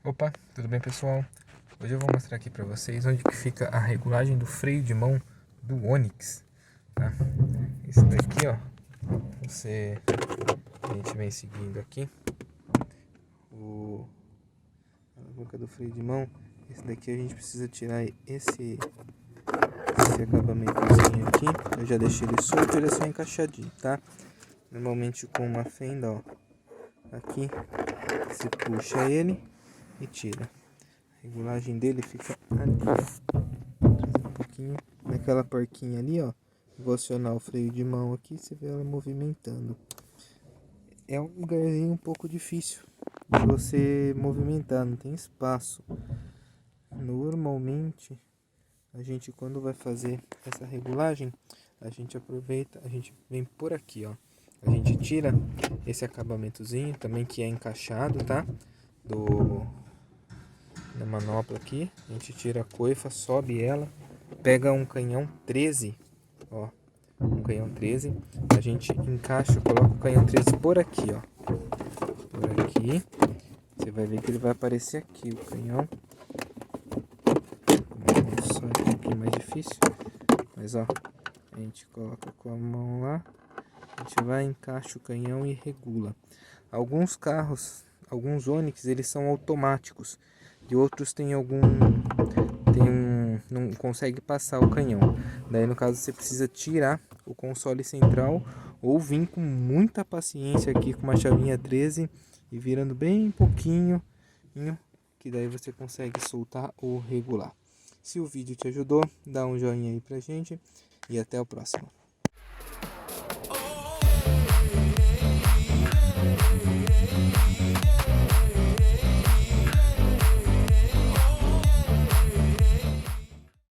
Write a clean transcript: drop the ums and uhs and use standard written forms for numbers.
Opa, tudo bem, pessoal? Hoje eu vou mostrar aqui para vocês onde que fica a regulagem do freio de mão do Onix, tá? Esse daqui, ó, a gente vem seguindo aqui a alavanca do freio de mão. Esse daqui a gente precisa tirar esse acabamentozinho aqui. Eu já deixei ele solto, ele é só encaixadinho, tá? Normalmente com uma fenda, ó, aqui você puxa ele e tira. A regulagem dele fica ali, ó. Um pouquinho naquela porquinha ali, ó. Vou acionar o freio de mão aqui, você vê ela movimentando. É um lugarzinho um pouco difícil de você movimentar, não tem espaço. Normalmente, a gente quando vai fazer essa regulagem, a gente aproveita, a gente vem por aqui, ó. A gente tira esse acabamentozinho também que é encaixado, tá? Da manopla aqui, a gente tira a coifa, sobe ela, pega um canhão 13, ó, um canhão 13, a gente encaixa, coloca o canhão 13 por aqui, ó, por aqui, você vai ver que ele vai aparecer aqui, o canhão, só aqui um pouquinho mais difícil, mas ó, a gente coloca com a mão lá, a gente vai, encaixa o canhão e regula. Alguns carros, alguns Onix, eles são automáticos, e outros não consegue passar o canhão. Daí no caso você precisa tirar o console central ou vir com muita paciência aqui com uma chavinha 13 e virando bem pouquinho, que daí você consegue soltar ou regular. Se o vídeo te ajudou, dá um joinha aí pra gente e até o próximo.